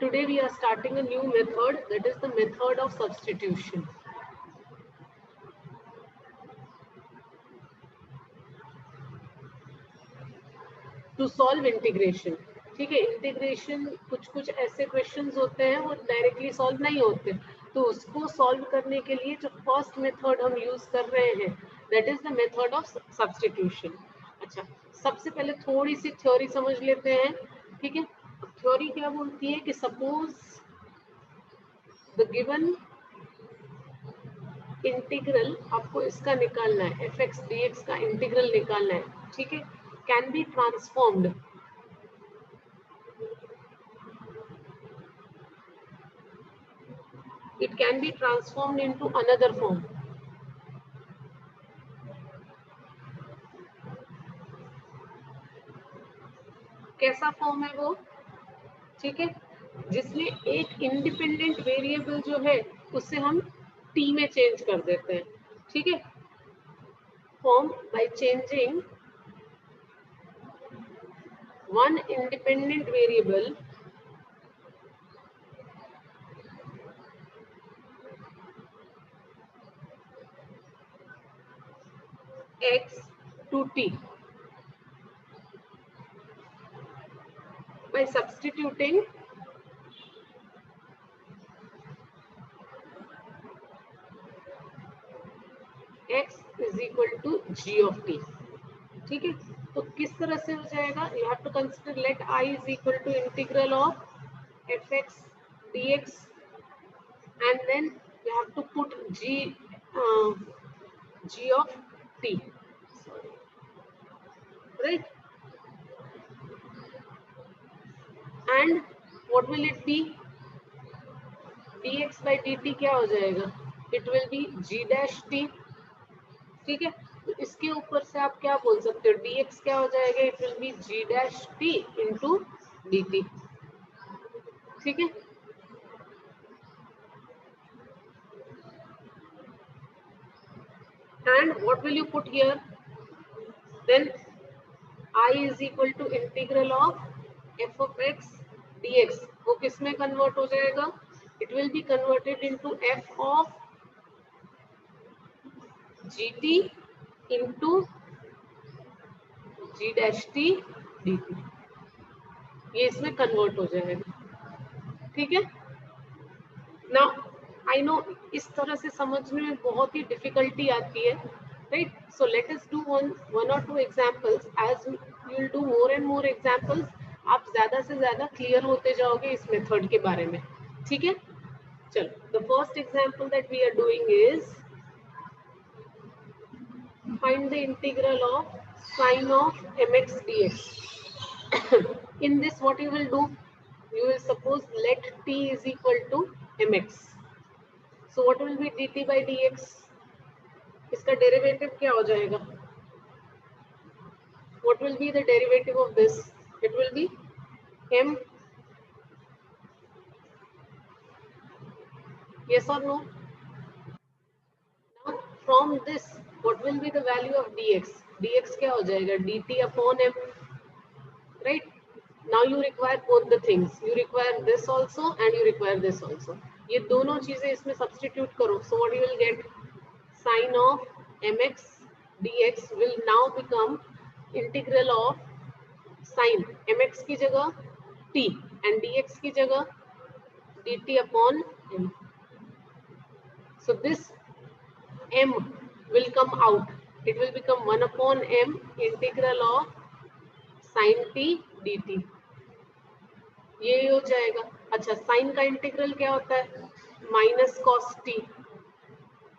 today we are starting a new method, that is the method of substitution. To solve integration. ठीक है, integration कुछ ऐसे questions होते हैं वो डायरेक्टली सॉल्व नहीं होते, तो उसको सॉल्व करने के लिए जो फर्स्ट मेथड हम यूज कर रहे हैं that is the method of substitution. अच्छा, सबसे पहले थोड़ी सी थ्योरी समझ लेते हैं. ठीक है, थ्योरी क्या बोलती है कि सपोज द गिवन इंटीग्रल, आपको इसका निकालना है, एफ एक्स डी एक्स का इंटीग्रल निकालना है. ठीक है, can be transformed. It can be transformed into another form. कैसा फॉर्म है वो? ठीक है, जिसमें एक इंडिपेंडेंट वेरिएबल जो है उससे हम t में चेंज कर देते हैं. ठीक है, form by changing one independent variable x to t by substituting x is equal to g of t. ठीक है, तो किस तरह से हो जाएगा? You have to consider let i is equal to integral of fx dx and then you have to put g of t. Sorry. Right? And what will it be? dx by dt क्या हो जाएगा? It will be g dash t. ठीक है, तो इसके ऊपर से आप क्या बोल सकते हो? dx क्या हो जाएगा? It will be g dash t into dt. ठीक है, and what will you put here? Then I is equal to integral of f of x dx. वो किस में कन्वर्ट हो जाएगा? It will be converted into f of gt into g dash t dt. ये इसमें convert हो जाएगा. ठीक है, नाउ आई नो इस तरह से समझने में बहुत ही डिफिकल्टी आती है, right? So let us do one और two examples. As you will do more and more examples, आप ज्यादा से ज्यादा क्लियर होते जाओगे इस मेथड के बारे में. ठीक है, चलो, the first example that we are doing is find the integral of sine of mx dx. In this what you will do? You will suppose let t is equal to mx. So what will be dt by dx? इसका derivative क्या हो जाएगा? What will be the derivative of this? It will be m. Yes or no? Now from this what will be the value of dx? dx क्या हो जाएगा? dt upon m. Right? Now you require both the things. You require this also and you require this also. ये दोनों चीजें इसमें substitute करो. So what you will get? Sine of mx dx will now become integral of sine mx की जगह t and dx की जगह dt upon m. So this m will come out. It will become 1 upon m integral of sin t dt. ये हो जाएगा. अच्छा, sign का integral क्या होता है? Minus cos T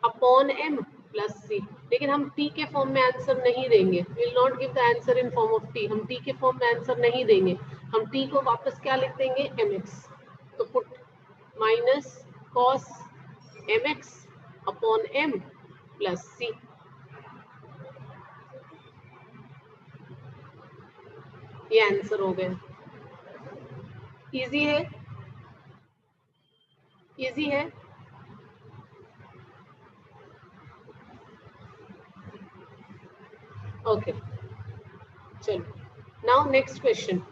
upon m plus C. लेकिन हम t के फॉर्म में आंसर नहीं देंगे. Will not give the answer in form of t. हम t के फॉर्म में आंसर नहीं देंगे. हम t को वापस क्या लिख देंगे? mx. तो put minus cos mx upon m plus C. ये आंसर हो गया. इजी है, इजी है. ओके, चलो, नाउ नेक्स्ट क्वेश्चन.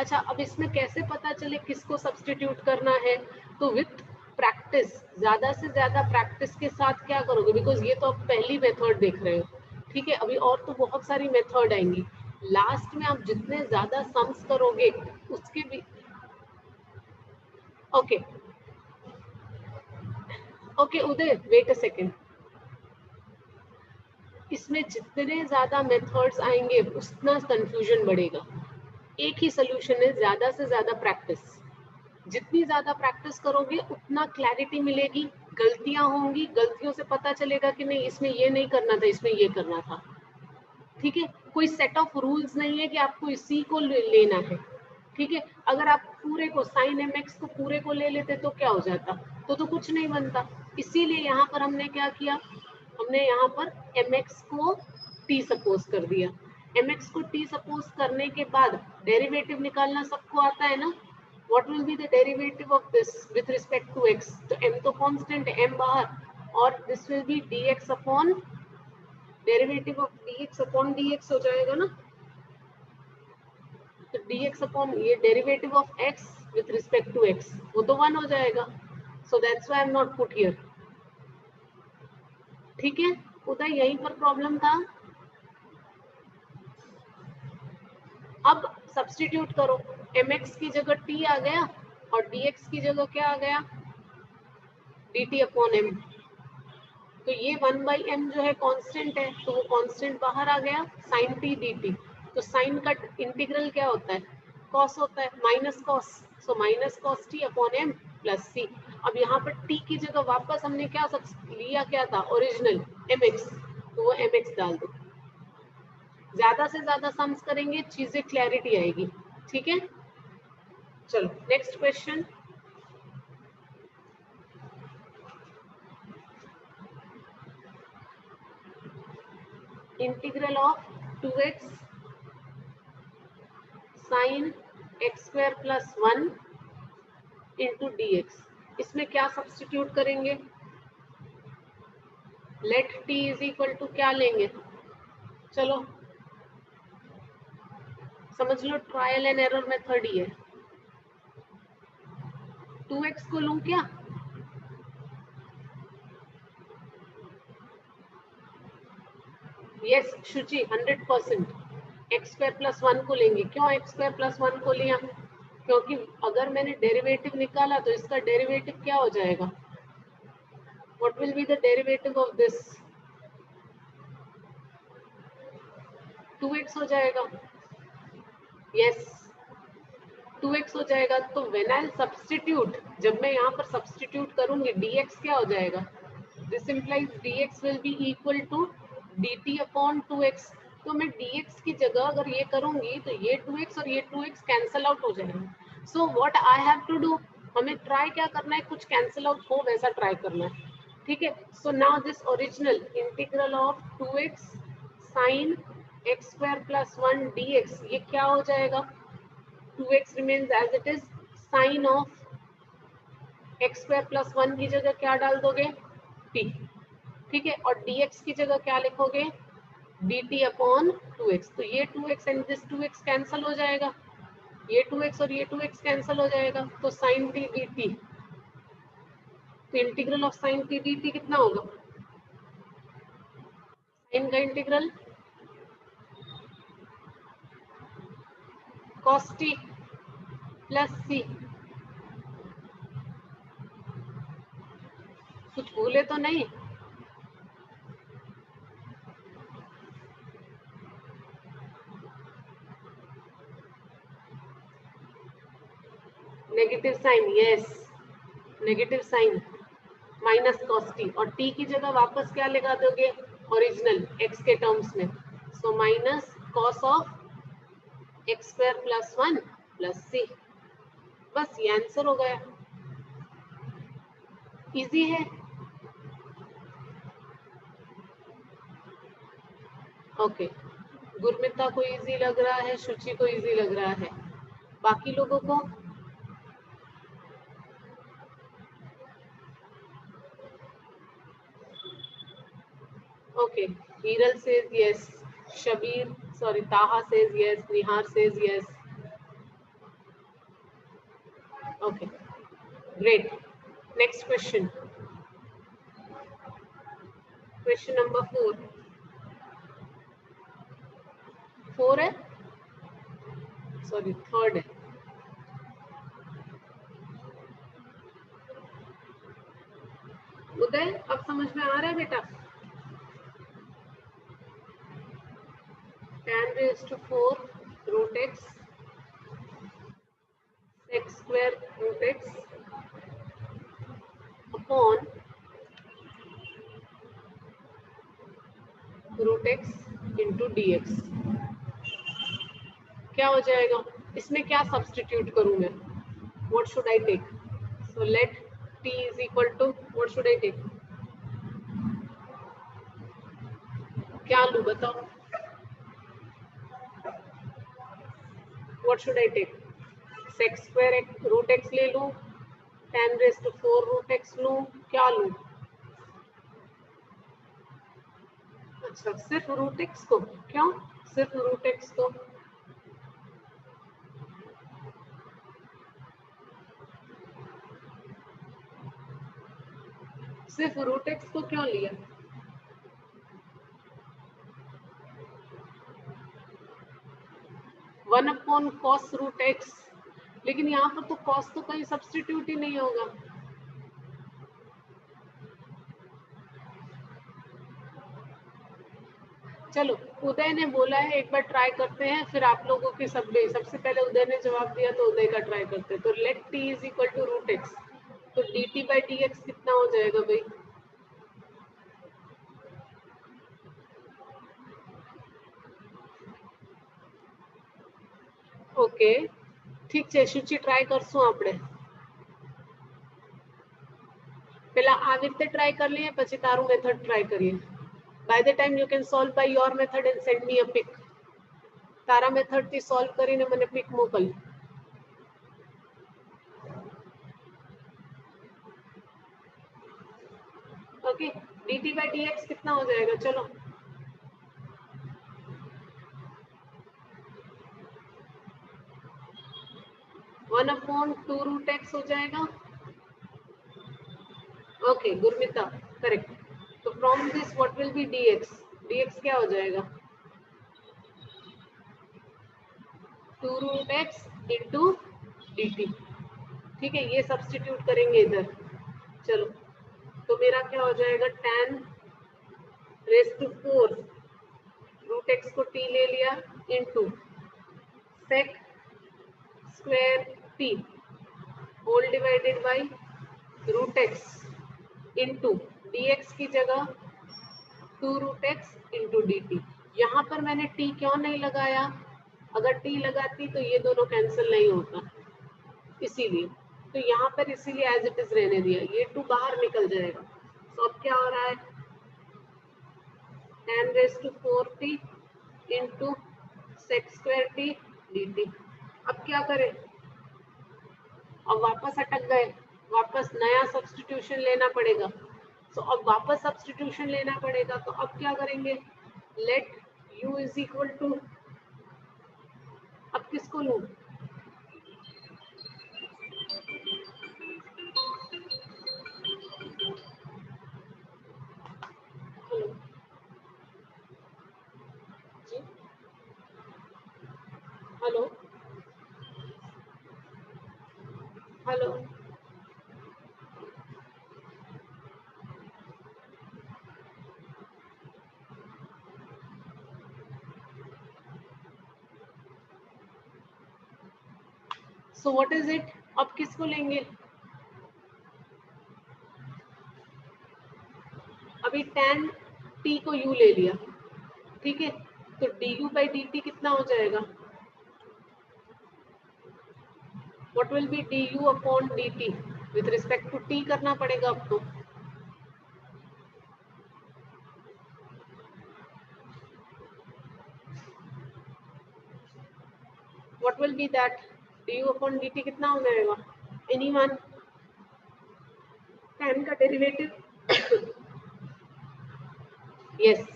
अच्छा, अब इसमें कैसे पता चले किसको सब्स्टिट्यूट करना है? तो विथ प्रैक्टिस, ज्यादा से ज्यादा प्रैक्टिस के साथ क्या करोगे, बिकॉज ये तो आप पहली मेथड देख रहे हो, ठीक है, अभी और तो बहुत सारी मेथड आएंगी। लास्ट में आप जितने ज्यादा सम्स करोगे उसके भी, okay okay Uday, wait a second, इसमें जितने ज्यादा मेथड्स आएंगे उतना कंफ्यूजन बढ़ेगा। एक ही सोल्यूशन है, ज्यादा से ज्यादा प्रैक्टिस। जितनी ज्यादा प्रैक्टिस करोगे उतना क्लैरिटी मिलेगी, गलतियां होंगी, गलतियों से पता चलेगा कि नहीं इसमें ये नहीं करना था, इसमें ये करना था, ठीक है। कोई सेट ऑफ रूल्स नहीं है कि आपको इसी को लेना है, ठीक है। अगर आप पूरे को साइन एम एक्स को पूरे को ले लेते तो क्या हो जाता, तो कुछ नहीं बनता। इसीलिए यहाँ पर हमने क्या किया, हमने यहाँ पर एम एक्स को टी सपोज कर दिया। एम एक्स को टी सपोज करने के बाद डेरिवेटिव निकालना सबको आता है ना, what will be the derivative of this with respect to x? तो m तो कांस्टेंट है, m बाहर, और this will be dx upon derivative of dx upon dx हो जाएगा ना, तो dx अपॉन ये derivative of x with respect to x, वो तो 1 हो जाएगा, so that's why I'm not put here, ठीक है। उधर यहीं पर प्रॉब्लम था। अब सब्स्टिट्यूट करो, mx की जगह t आ गया और dx की जगह क्या आ गया, dt अपॉन m। तो ये 1/m जो है कांस्टेंट है, तो वो कांस्टेंट बाहर आ गया, sin t dt। तो साइन का इंटीग्रल क्या होता है, कॉस होता है, माइनस कॉस, सो minus cos t upon m plus c। अब यहाँ पर t की जगह वापस हमने क्या लिया, क्या था ओरिजिनल mx, तो वो mx डाल दो। ज्यादा से ज्यादा सम्स करेंगे चीजें क्लैरिटी आएगी, ठीक है। चलो next question. Integral of 2x sine x square plus 1 into d x, इसमें क्या सब्स्टिट्यूट करेंगे, let T is equal to क्या लेंगे, चलो समझ लो ट्रायल एंड एरर मेथड ही है। 2x को लूं क्या, yes Shuchi 100% x square plus 1 को लेंगे। क्यों एक्स स्क्वायर प्लस 1 को लिया, क्योंकि अगर मैंने डेरिवेटिव निकाला तो इसका डेरिवेटिव क्या हो जाएगा, what will be the derivative of this, 2x हो जाएगा, यस 2x हो जाएगा। तो व्हेन आई सब्स्टिट्यूट, जब मैं यहाँ पर सब्स्टिट्यूट करूंगी dx क्या हो जाएगा, this implies dx will be equal to dt upon 2x। तो मैं dx की जगह अगर ये करूंगी तो ये 2x और ये 2x कैंसल आउट हो जाएगा। So what I have to do, हमें ट्राई क्या करना है, कुछ कैंसल आउट हो वैसा ट्राई करना है, ठीक है। So now this original integral of 2x sine x square plus 1 dx, ये क्या हो जाएगा, 2x remains as it is, sine of x square plus 1 की जगह क्या डाल दोगे, t, ठीक है, और dx की जगह क्या लिखोगे, dt अपॉन 2x। तो ये 2x and this 2x cancel हो जाएगा, ये 2x और ये 2x कैंसल हो जाएगा, तो साइन t dt, तो integral of sine t dt कितना होगा, साइन का integral cos t plus c, कुछ भूले तो नहीं, negative sine, yes negative sine minus cos t, और टी की जगह वापस क्या लगा दोगे, ओरिजिनल एक्स के टर्म्स में, so minus cos of x square plus 1 plus C. बस ये आंसर हो गया, इजी है। ओके, गुरमिता को इजी लग रहा है, शुचि को इजी लग रहा है, बाकी लोगों को okay, Hiral says yes, Shabir, sorry, Taha says yes, Nihar says yes, Okay, great. Next question. Question number 4. 4 है, सॉरी 3rd है. उदय, अब समझ में आ रहा है बेटा? tan raised to 4 root x x square root x upon root x into dx. क्या हो जाएगा? इसमें क्या सब्स्टिट्यूट करूं मैं? What should I take? So let t is equal to, what should I take? क्या लूं बताओ? What should I take? x square root x ले लूं, tan raised to 4 root x लूं, क्या लूं? अच्छा, सिर्फ रूट एक्स को? क्यों सिर्फ रूट एक्स को? सिर्फ रूट एक्स को क्यों लिया? One upon cos root x, लेकिन यहाँ पर तो कॉस तो कहीं सब्स्टिट्यूट ही नहीं होगा. चलो, उदय ने बोला है एक बार ट्राई करते हैं, फिर आप लोगों की सबसे पहले उदय ने जवाब दिया तो उदय का ट्राई करते हैं. तो let T is equal to root X, तो D T by D X कितना हो जाएगा भाई? ओके, ठीक है शुचि, ट्राई करશું આપણે. પેલા આ રીતે ટ્રાય કરી લઈએ, પછી તારું મેથડ ટ્રાય કરીએ. By the time you can solve by your method and send me a pic. તારા મેથડ થી સોલ્વ કરીને મને pic મોકલ. ओके, dt by dx कितना हो जाएगा? चलो, 1/2 रूट एक्स हो जाएगा. Okay Gurmita, correct. तो from this what will be dx? dx क्या हो जाएगा? 2 रूट एक्स इंटू dt. ठीक है, ये सब्स्टिट्यूट करेंगे इधर. चलो, तो मेरा क्या हो जाएगा? tan raise to 4 root x को t ले लिया into sec square t whole divided by root x into dx की जगह 2 root x into d t. यहाँ पर मैंने t क्यों नहीं लगाया? अगर t लगाती तो ये दोनों कैंसिल नहीं होता, इसीलिए. तो यहाँ पर इसीलिए एज इट इज रहने दिया. ये 2 बाहर निकल जाएगा. तो अब क्या हो रहा है? tan raise to 4t into sec square t dt. अब क्या करें? अब वापस अटक गए, वापस नया सब्स्टिट्यूशन लेना पड़ेगा. तो अब वापस सब्स्टिट्यूशन लेना पड़ेगा. तो अब क्या करेंगे? Let u is equal to, अब किसको लूं? Hello ji, hello hello. So what is it? अब किसको लेंगे? अभी tan t को u ले लिया, ठीक है. तो du by dt कितना हो जाएगा? What will be du upon dt with respect to t करना पड़ेगा आपको. What will be that? du upon dt कितना हो जाएगा? एनीवन? tan का derivative yes,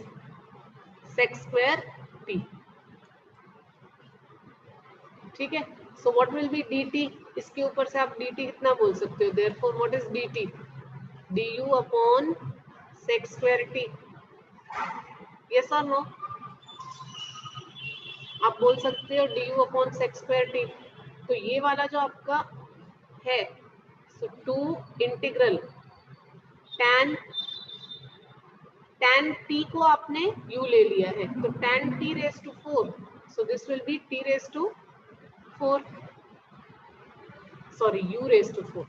sec square t. ठीक है, so what will be dt, इसके ऊपर से आप dt कितना बोल सकते हो, therefore what is dt, du upon sec square t, yes और नो, आप बोल सकते हो du upon sec square t। तो ये वाला जो आपका है, सो टू इंटीग्रल tan t को आपने u ले लिया है, तो tan t raise to 4, so this will be t raise to 4, sorry u raise to 4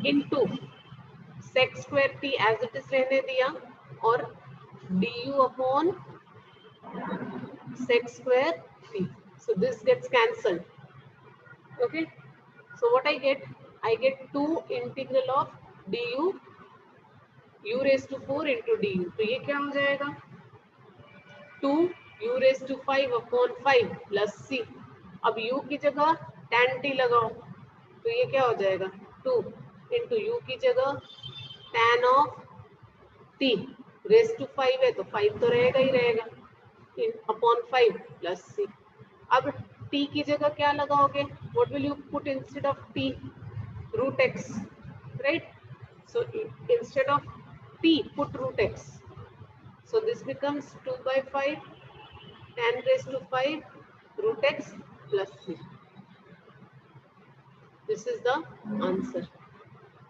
into sec square t as it is रहने दिया, और du upon sec square t, so this gets cancelled, okay, so what I get 2 integral of du u raised to 4 into du, तो ये क्या हो जाएगा 2 u raised to 5 upon 5 plus c, अब u की जगह tan t लगाओ, तो ये क्या हो जाएगा 2 into u की जगह tan of t raised to 5 है, तो 5 तो रहेगा ही रहेगा, अपॉन 5 प्लस c। अब t की जगह क्या लगाओगे, what will you put instead of t, root x, right, so instead of t put root x, so this becomes 2 by 5 tan raised to 5 root x plus c, this is the answer।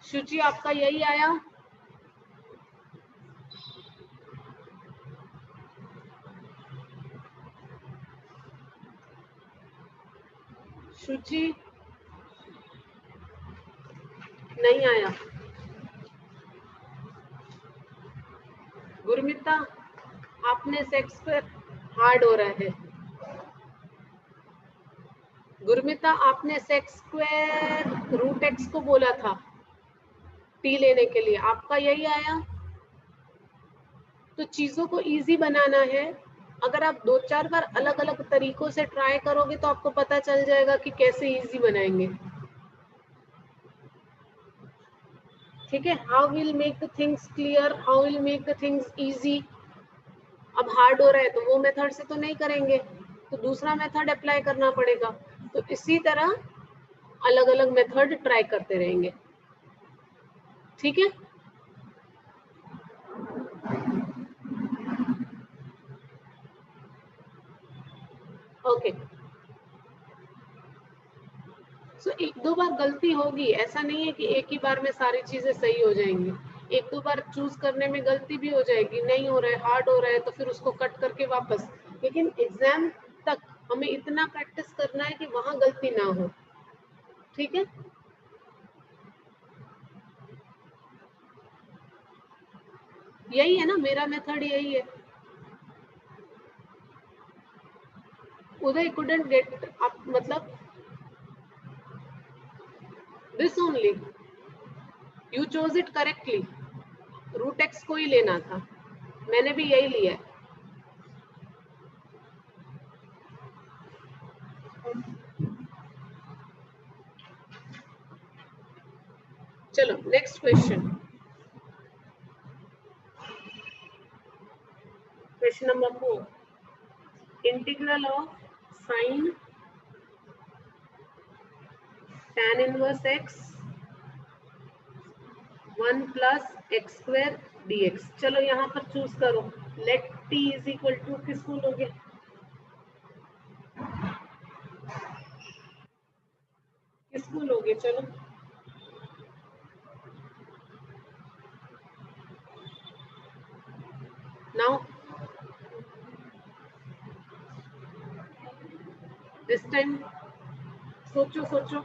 शुचि आपका यही आया, शुचि नहीं आया, गुरमिता आपने sex पर hard हो रहा है, गुरमिता आपने सेक्स स्क्वायर रूट एक्स को बोला था टी लेने के लिए, आपका यही आया। तो चीजों को इजी बनाना है, अगर आप 2-4 बार अलग अलग तरीकों से ट्राई करोगे तो आपको पता चल जाएगा कि कैसे इजी बनाएंगे, ठीक है। How will make the things clear, how will make the things easy. अब हार्ड हो रहा है तो वो मेथड से तो नहीं करेंगे, तो दूसरा मेथड अप्लाई करना पड़ेगा, तो इसी तरह अलग अलग मेथड ट्राई करते रहेंगे, ठीक है। ओके, सो 1-2 बार गलती होगी, ऐसा नहीं है कि एक ही बार में सारी चीजें सही हो जाएंगी, 1-2 बार चूज करने में गलती भी हो जाएगी, नहीं हो रहा है, हार्ड हो रहा है, तो फिर उसको कट करके वापस, लेकिन एग्जाम तक हमें इतना प्रैक्टिस करना है कि वहां गलती ना हो, ठीक है। यही है ना, मेरा मेथड यही है। उदय couldn't get up, मतलब this only you chose it correctly, root x को ही लेना था, मैंने भी यही लिया है। चलो next question, question number 4, integral of sine tan inverse x 1 plus x square dx। चलो यहाँ पर चूज करो, let t is equal to किसको लोगे, किसको लोगे, चलो नाउ दिस टाइम सोचो सोचो,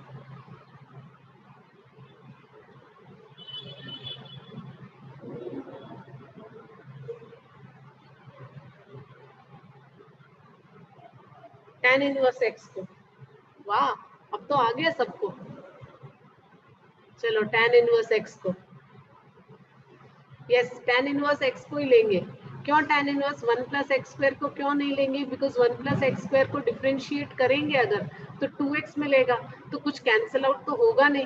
tan इनवर्स x को, वाह अब तो आ गया सबको। चलो tan इनवर्स x को, यस tan इनवर्स x को ही लेंगे। क्यों tan inverse 1 plus x square को क्यों नहीं लेंगे, बिकॉज 1 प्लस एक्स स्क्वायर को डिफरेंशिएट करेंगे अगर तो 2x मिलेगा, तो कुछ कैंसिल आउट तो होगा नहीं,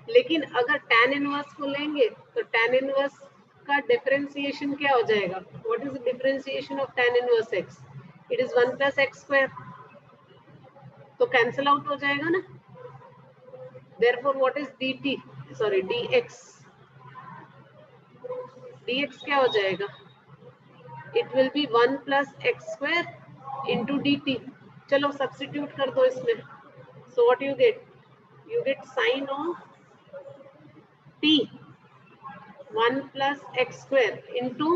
लेकिन अगर tan इनवर्स को लेंगे तो tan इनवर्स का डिफरेंशिएशन क्या हो जाएगा, what is the differentiation of tan inverse x, it is 1 plus x square, तो कैंसिल आउट हो जाएगा ना. Therefore what is dt, sorry dx, dx क्या हो जाएगा, it will be 1 plus x square into dt. चलो सब्स्टिट्यूट कर दो इसमें. सो what you get, you get sine of t 1 plus x square into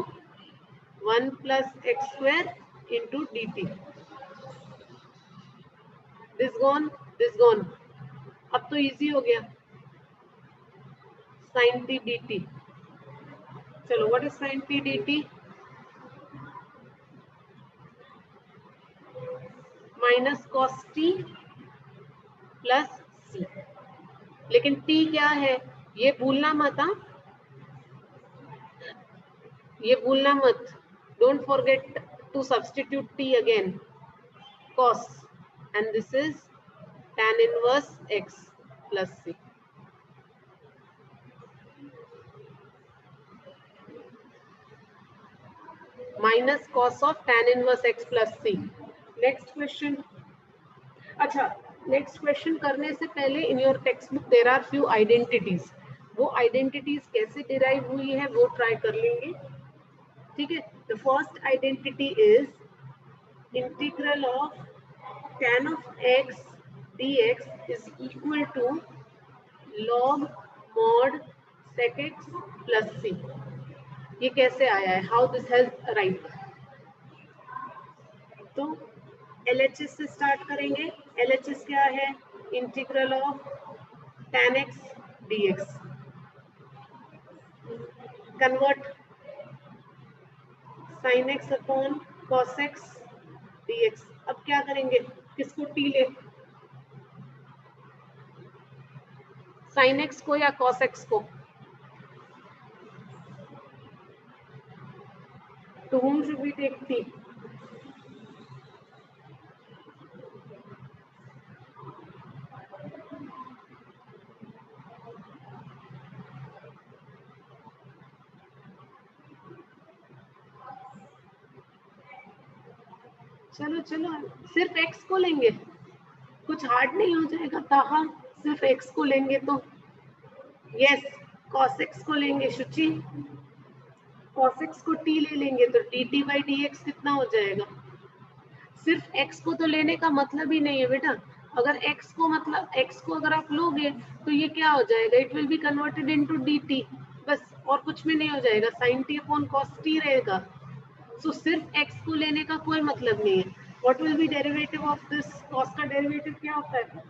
1 plus x square into dt. This gone, this gone. अब तो easy हो गया. sin t dt. चलो what is sin t dt? Minus cos t plus c. लेकिन t क्या है ये भूलना मत. हाँ, ये भूलना मत. Don't forget to substitute t again. Cos, and this is tan inverse x plus c. Minus cos of tan inverse x plus c. Next question. अच्छा, नेक्स्ट क्वेश्चन करने से पहले in your text book there are few identities. वो identities कैसे derive हुई है वो try कर लेंगे. ठीक है. The first identity is integral of tan of x dx is equal to log mod sec x plus c. ये कैसे आया है, हाउ दिस हैज अराइव्ड. तो LHS से स्टार्ट करेंगे. LHS क्या है, integral of tan x dx. Convert sin x upon cos x dx. अब क्या करेंगे, किसको t ले, sin x को या cos x को. To whom should we take t? चलो चलो सिर्फ x को लेंगे, कुछ हार्ड नहीं हो जाएगा. ताहा सिर्फ x को लेंगे तो यस, cos x को लेंगे. शुचि cos x को t ले लेंगे तो dt by dx कितना हो जाएगा. सिर्फ x को तो लेने का मतलब ही नहीं है बेटा. अगर x को मतलब x को अगर आप लोगे तो ये क्या हो जाएगा, it will be converted into dt. बस और कुछ भी नहीं हो जाएगा, sin t upon cos t रहेगा. सो सिर्फ x को लेने का कोई मतलब नहीं है. What will B derivative of this, cos का डेरिवेटिव क्या होता है,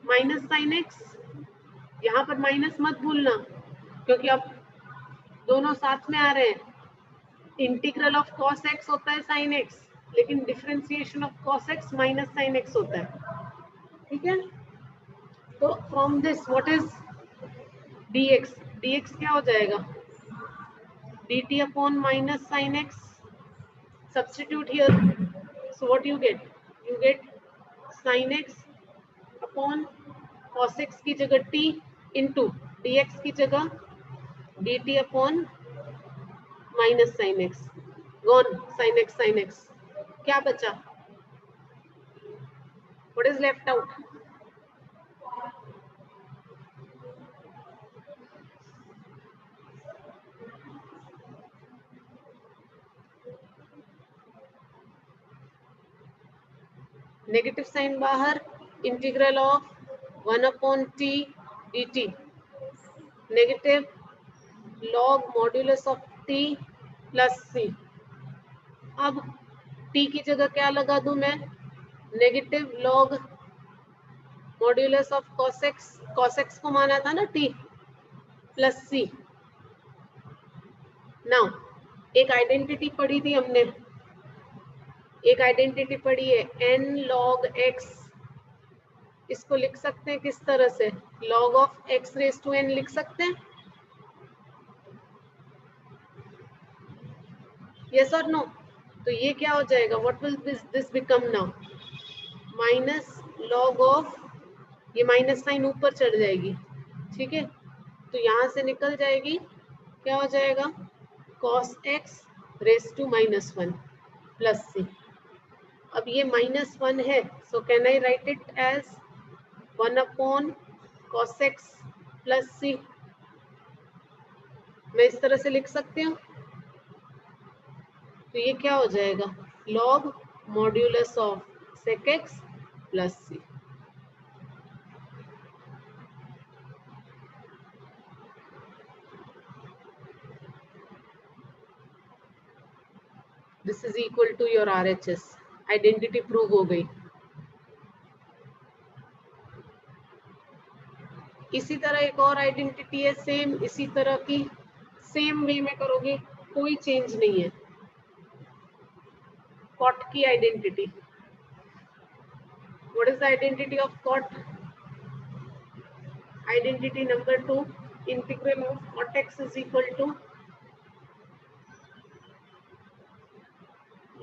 माइनस sin x. यहाँ पर माइनस मत भूलना क्योंकि अब दोनों साथ में आ रहे हैं. इंटीग्रल ऑफ cos x होता है sin x, लेकिन differentiation of cos x minus sin x होता है. ठीक है. तो from this what is dx, dx क्या हो जाएगा, dt upon minus sin x. Substitute here. So what you gate sin x upon cos x की जगह t इंटू dx की जगह dt upon minus sin x. Gone sin x. क्या बचा, what is left out, negative sign बाहर. Integral of 1 upon t dt negative log modulus of t plus c. अब t की जगह क्या लगा दूं मैं, negative log modulus of cos x को माना था ना t प्लस c. नाउ एक आइडेंटिटी पढ़ी थी हमने, एक आइडेंटिटी पढ़ी है n log x. इसको लिख सकते हैं किस तरह से, log of x raise to n लिख सकते हैं. यस और नो. तो ये क्या हो जाएगा, what will this become now, minus log of, ये माइनस साइन ऊपर चढ़ जाएगी. ठीक है. तो यहाँ से निकल जाएगी, क्या हो जाएगा, cos x raise to -1 plus C. अब ये -1 है, so can I write it as 1/cos x plus C. मैं इस तरह से लिख सकती हूँ। तो ये क्या हो जाएगा, log modulus of sec x plus c. This is equal to your RHS। Identity prove हो गई। इसी तरह एक और आइडेंटिटी है सेम इसी तरह की, सेम वे में करोगे, कोई चेंज नहीं है। कॉट की identity, what is the identity of cot? Identity number 2, integral of cot X is equal to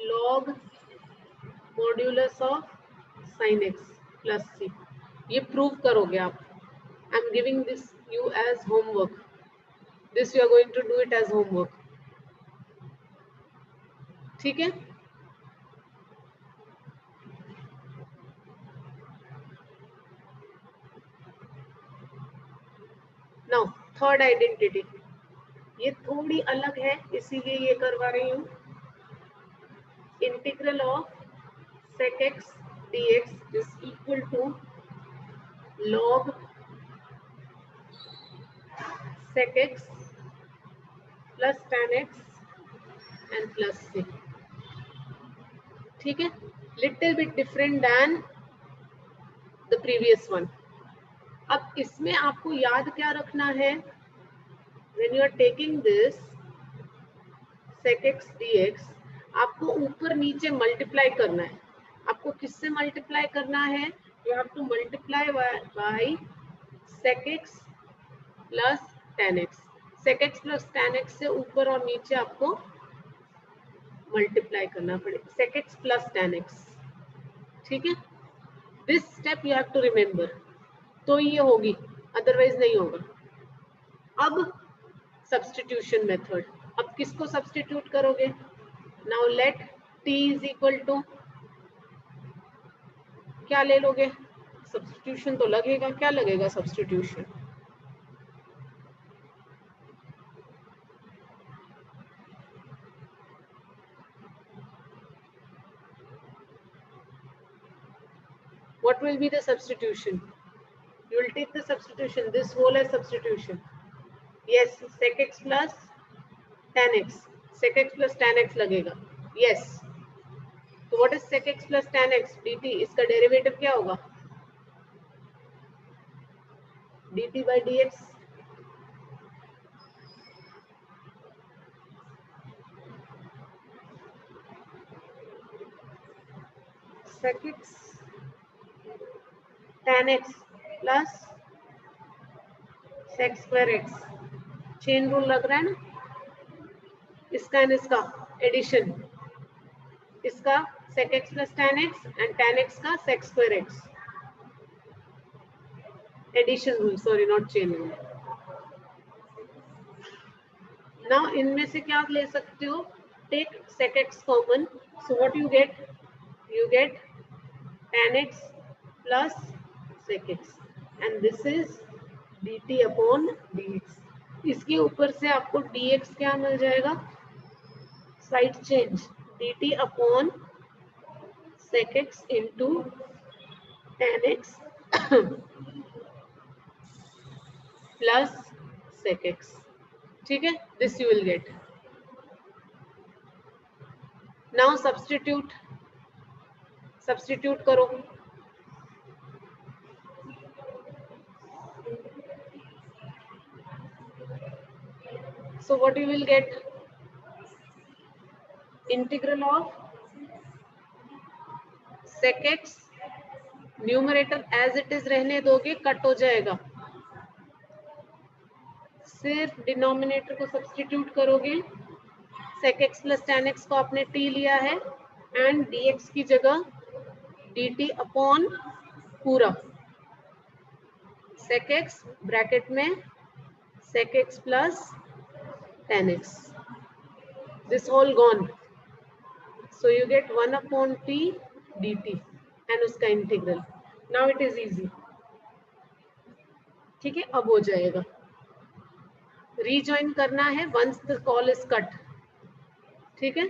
log modulus of sin x plus C. ये प्रूव करोगे आप। I am giving this you as homework, this you are going to do it as homework, ठीक है? Now third identity, ये थोड़ी अलग है इसीलिए ये करवा रही हूँ। Integral of sec x dx is equal to log sec x plus tan x and plus c, ठीक है? Little bit different than the previous one. अब इसमें आपको याद क्या रखना है, when you are taking this sec x dx, आपको ऊपर नीचे मल्टीप्लाई करना है। आपको किससे मल्टीप्लाई करना है? You have to multiply by sec x plus tan x। sec x plus tan x से ऊपर और नीचे आपको मल्टीप्लाई करना पड़ेगा, sec x plus tan x, ठीक है? This step you have to remember, तो ये होगी, अदरवाइज नहीं होगा। अब सब्स्टिट्यूशन मेथड, अब किसको सब्स्टिट्यूट करोगे? Now let t is equal to, क्या ले लोगे? सब्स्टिट्यूशन तो लगेगा, क्या लगेगा substitution? What will be the substitution? You will take the substitution, this whole as substitution. Yes, sec x plus tan x, sec x plus tan x लगेगा। Yes. तो what is sec x plus tan x dt? इसका derivative क्या होगा? dt by dx। sec x tan x plus sec square x, chain rule लग रहा है ना? इसका एंड इसका एडिशन, इसका sec x plus tan x and tan x का sec square x, addition rule, sorry not chain rule. Now इनमें से क्या ले सकते हो? Take sec x common, so what you get? You get tan x plus sec x and this is dt upon dx। इसके ऊपर से आपको dx क्या मिल जाएगा? Side change, dt upon sec x into tan x plus sec x, ठीक है? This you will get। Now substitute करो। So what you will get? Integral of sec x, numerator as it is रहने दोगे, cut हो जाएगा, सिर्फ denominator को substitute करोगे। sec x plus tan x को आपने t लिया है एंड dx की जगह dt अपॉन पूरा sec x ब्रैकेट में sec x plus tan x, this whole gone, so you get 1 upon t dt and उसका integral. Now it is easy. ठीक है, अब हो जाएगा. रीजॉइन करना है once the call is cut. ठीक है,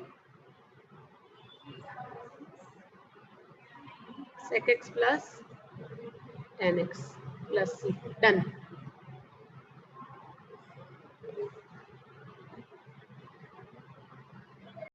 sec x plus tan x plus c, done.